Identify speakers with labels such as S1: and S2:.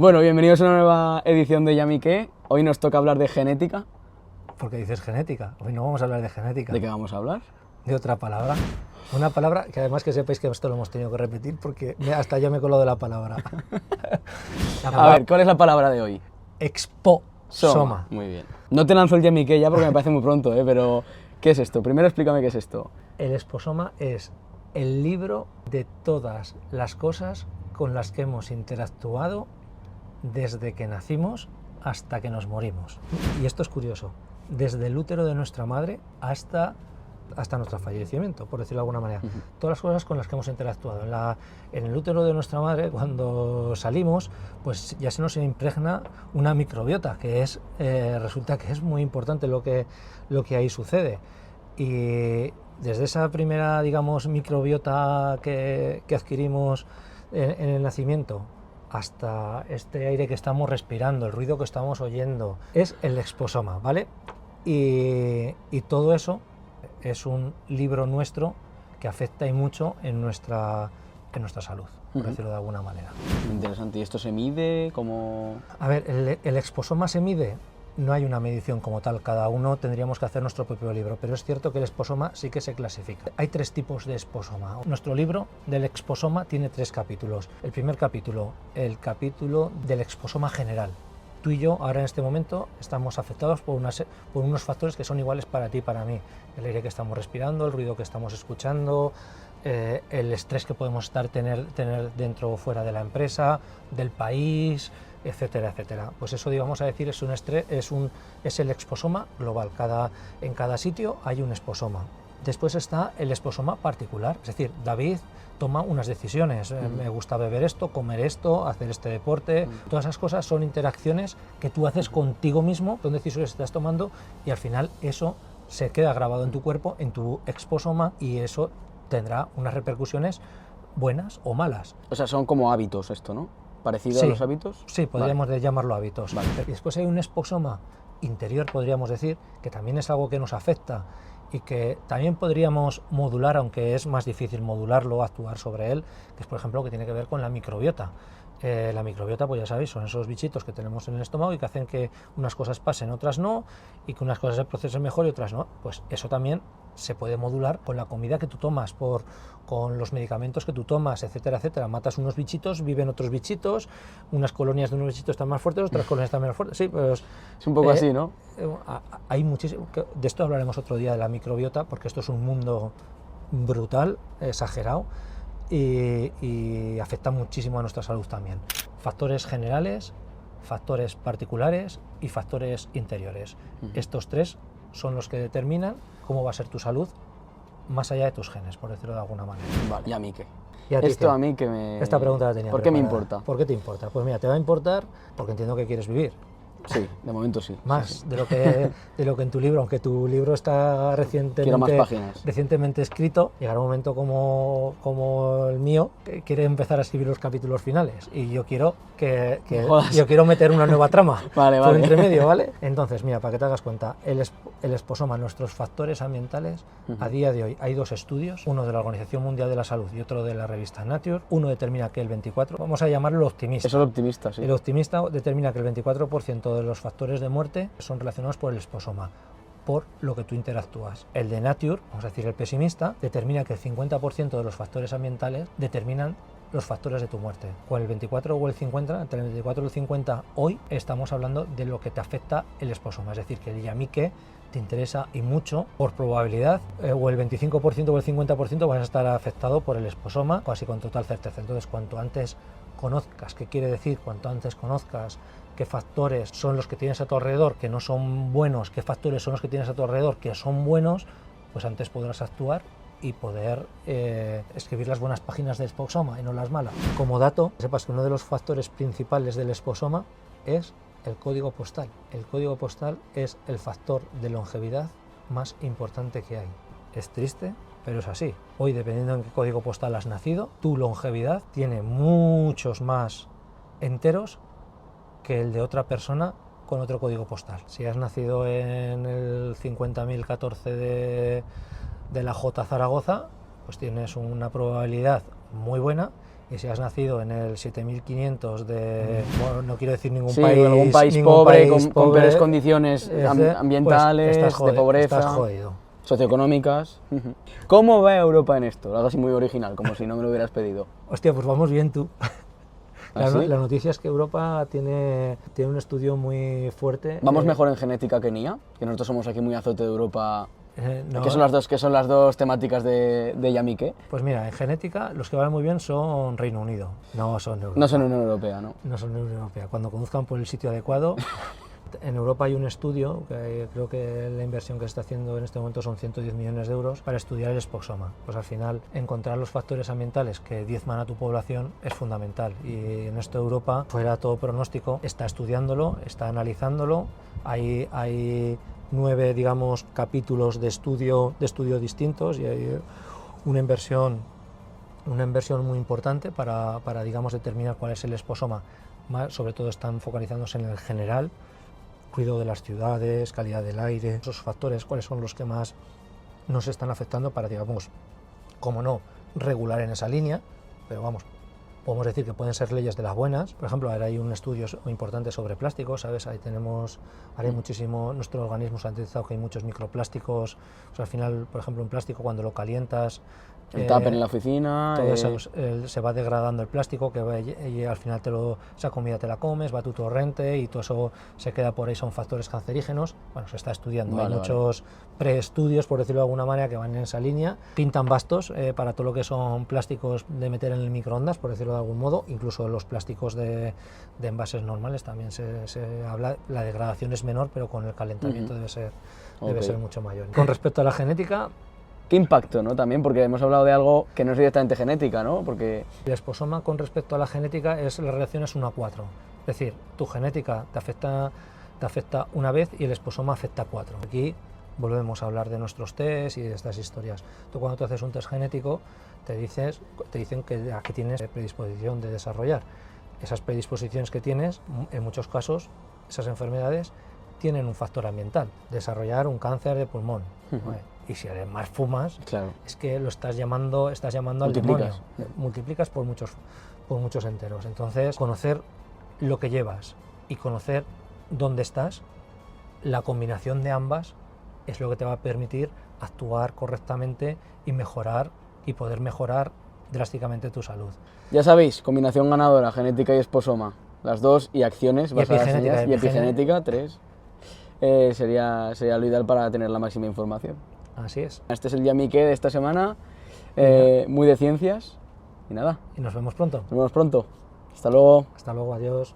S1: Bueno, bienvenidos a una nueva edición de Yamique. Hoy nos toca hablar de genética.
S2: ¿Por qué dices genética? Hoy no vamos a hablar de genética.
S1: ¿De qué vamos a hablar?
S2: De otra palabra. Una palabra que además que sepáis que esto lo hemos tenido que repetir porque hasta ya me he colado de la palabra.
S1: A ver, ¿cuál es la palabra de hoy?
S2: Exposoma.
S1: Muy bien. No te lanzo el Yamique ya porque me parece muy pronto, pero ¿qué es esto? Primero explícame qué es esto.
S2: El exposoma es el libro de todas las cosas con las que hemos interactuado desde que nacimos hasta que nos morimos. Y esto es curioso, desde el útero de nuestra madre hasta nuestro fallecimiento, por decirlo de alguna manera. Todas las cosas con las que hemos interactuado. En el útero de nuestra madre, cuando salimos, pues ya se nos impregna una microbiota, que resulta que es muy importante lo que ahí sucede. Y desde esa primera, digamos, microbiota que adquirimos en el nacimiento, hasta este aire que estamos respirando, el ruido que estamos oyendo, es el exposoma, ¿vale? Y todo eso es un libro nuestro que afecta y mucho en nuestra salud, por decirlo de alguna manera.
S1: Interesante. ¿Y esto se mide? ¿Cómo?
S2: A ver, el exposoma se mide. No hay una medición como tal, cada uno tendríamos que hacer nuestro propio libro, pero es cierto que el exposoma sí que se clasifica. Hay 3 tipos de exposoma. Nuestro libro del exposoma tiene 3 capítulos. El primer capítulo, el capítulo del exposoma general. Tú y yo ahora en este momento estamos afectados por unos factores que son iguales para ti y para mí. El aire que estamos respirando, el ruido que estamos escuchando, el estrés que podemos tener dentro o fuera de la empresa, del país, etcétera, etcétera. Pues eso, digamos a decir, es un estrés, es el exposoma global. En cada sitio hay un exposoma. Después está el exposoma particular, es decir, David toma unas decisiones, me gusta beber esto, comer esto, hacer este deporte, todas esas cosas son interacciones que tú haces contigo mismo, son decisiones que estás tomando y al final eso se queda grabado en tu cuerpo, en tu exposoma, y eso tendrá unas repercusiones buenas o malas.
S1: O sea, son como hábitos esto, ¿no? ¿Parecido
S2: Sí,
S1: a los hábitos?
S2: Sí, podríamos llamarlo hábitos.
S1: Vale.
S2: Y después hay un exposoma interior, podríamos decir, que también es algo que nos afecta y que también podríamos modular, aunque es más difícil modularlo, actuar sobre él, que es, por ejemplo, lo que tiene que ver con la microbiota. La microbiota, pues ya sabéis, son esos bichitos que tenemos en el estómago y que hacen que unas cosas pasen, otras no, y que unas cosas se procesen mejor y otras no. Pues eso también se puede modular con la comida que tú tomas, con los medicamentos que tú tomas, etcétera, etcétera. Matas unos bichitos, viven otros bichitos, unas colonias de unos bichitos están más fuertes, otras colonias están menos fuertes. Sí, pues,
S1: es un poco así, ¿no?
S2: Hay muchísimo. De esto hablaremos otro día, de la microbiota, porque esto es un mundo brutal, exagerado, y afecta muchísimo a nuestra salud también. Factores generales, factores particulares y factores interiores. Estos 3 son los que determinan cómo va a ser tu salud más allá de tus genes, por decirlo de alguna manera.
S1: Vale, ¿y a mí qué?
S2: ¿Y a ti
S1: Esto
S2: qué?
S1: a mí que me...
S2: Esta pregunta la tenía
S1: ¿Por qué me
S2: preparada.
S1: importa?
S2: ¿Por qué te importa? Pues mira, te va a importar porque entiendo que quieres vivir.
S1: Sí, de momento sí.
S2: Más
S1: sí.
S2: de lo que en tu libro, aunque tu libro está
S1: Quiero más páginas.
S2: recientemente escrito, llegará un momento como el mío que quiere empezar a escribir los capítulos finales y yo quiero yo quiero meter una nueva trama
S1: Vale.
S2: por entre medio, ¿vale? Entonces, mira, para que te hagas cuenta, el exposoma, nuestros factores ambientales, a día de hoy hay 2 estudios, uno de la Organización Mundial de la Salud y otro de la revista Nature. Uno determina que el 24%, vamos a llamarlo optimista.
S1: Eso es optimista, sí.
S2: El optimista determina que el 24% de los factores de muerte son relacionados por el exposoma, por lo que tú interactúas. El de Nature, vamos a decir el pesimista, determina que el 50% de los factores ambientales determinan los factores de tu muerte. Con el 24 o el 50, entre el 24 y el 50, hoy estamos hablando de lo que te afecta el exposoma, es decir, que el Yamique te interesa y mucho, por probabilidad, o el 25% o el 50% vas a estar afectado por el exposoma, casi con total certeza. Entonces, cuanto antes conozcas qué quiere decir, cuanto antes conozcas qué factores son los que tienes a tu alrededor que no son buenos, qué factores son los que tienes a tu alrededor que son buenos, pues antes podrás actuar y poder escribir las buenas páginas del exposoma y no las malas. Como dato, sepas que uno de los factores principales del exposoma es el código postal. El código postal es el factor de longevidad más importante que hay. Es triste, pero es así. Hoy, dependiendo en qué código postal has nacido, tu longevidad tiene muchos más enteros que el de otra persona con otro código postal. Si has nacido en el 50.014 de la J Zaragoza, pues tienes una probabilidad muy buena, Y si has nacido en el 7500 de, bueno, no quiero decir ningún
S1: Sí,
S2: país,
S1: algún país
S2: ningún
S1: pobre,
S2: país
S1: con
S2: pobre,
S1: peores condiciones
S2: pues
S1: ambientales, de pobreza,
S2: estás jodido.
S1: socioeconómicas. ¿Cómo va Europa en esto? Lo hago así muy original, como si no me lo hubieras pedido.
S2: Hostia, pues vamos bien tú.
S1: ¿Ah, sí?
S2: La noticia es que Europa tiene un estudio muy fuerte.
S1: ¿Vamos mejor en genética que en IA? Que nosotros somos aquí muy azote de Europa.
S2: No,
S1: ¿Qué son las dos temáticas de Yamique?
S2: Pues mira, en genética los que van muy bien son Reino Unido, no son Europa.
S1: No son Unión Europea, ¿no?
S2: No son Unión Europea. Cuando conduzcan por el sitio adecuado. En Europa hay un estudio, que creo que la inversión que se está haciendo en este momento son 110 millones de euros, para estudiar el esposoma. Pues al final, encontrar los factores ambientales que diezman a tu población es fundamental. Y en esto Europa, fuera todo pronóstico, está estudiándolo, está analizándolo. Hay 9, digamos, capítulos de estudio distintos y hay una inversión muy importante para digamos, determinar cuál es el esposoma. Sobre todo están focalizándose en el general, cuidado de las ciudades, calidad del aire, esos factores, cuáles son los que más nos están afectando para, digamos, como no, regular en esa línea, pero vamos, podemos decir que pueden ser leyes de las buenas. Por ejemplo, ahora hay un estudio importante sobre plásticos, ¿sabes? Ahí hay muchísimo, nuestro organismo se ha detectado que hay muchos microplásticos, o sea, al final, por ejemplo, un plástico cuando lo calientas,
S1: El tupper en la oficina.
S2: todo eso, se va degradando el plástico, que va, y al final esa comida te la comes, va a tu torrente y todo eso se queda por ahí, son factores cancerígenos. Bueno, se está estudiando, hay muchos preestudios, por decirlo de alguna manera, que van en esa línea. Pintan bastos para todo lo que son plásticos de meter en el microondas, por decirlo de algún modo, incluso los plásticos de envases normales también se habla, la degradación es menor, pero con el calentamiento debe ser mucho mayor. Con respecto a la genética,
S1: ¿qué impacto, no? También, porque hemos hablado de algo que no es directamente genética, ¿no? Porque
S2: el esposoma con respecto a la genética la relación es 1 a 4. Es decir, tu genética te afecta una vez y el esposoma afecta a 4. Aquí volvemos a hablar de nuestros test y de estas historias. Tú cuando te haces un test genético te dicen que aquí tienes predisposición de desarrollar. Esas predisposiciones que tienes, en muchos casos, esas enfermedades tienen un factor ambiental, desarrollar un cáncer de pulmón. Y si además fumas,
S1: claro,
S2: es que lo estás llamando al demonio. Multiplicas por muchos enteros. Entonces, conocer lo que llevas y conocer dónde estás, la combinación de ambas es lo que te va a permitir actuar correctamente y poder mejorar drásticamente tu salud.
S1: Ya sabéis, combinación ganadora, genética y esposoma. Las dos, y acciones basadas en ellas, y epigenética, 3. Sería lo ideal para tener la máxima información.
S2: Así es.
S1: Este es el Yamique de esta semana, muy de ciencias, y nada.
S2: Y nos vemos pronto.
S1: Nos vemos pronto. Hasta luego.
S2: Hasta luego, adiós.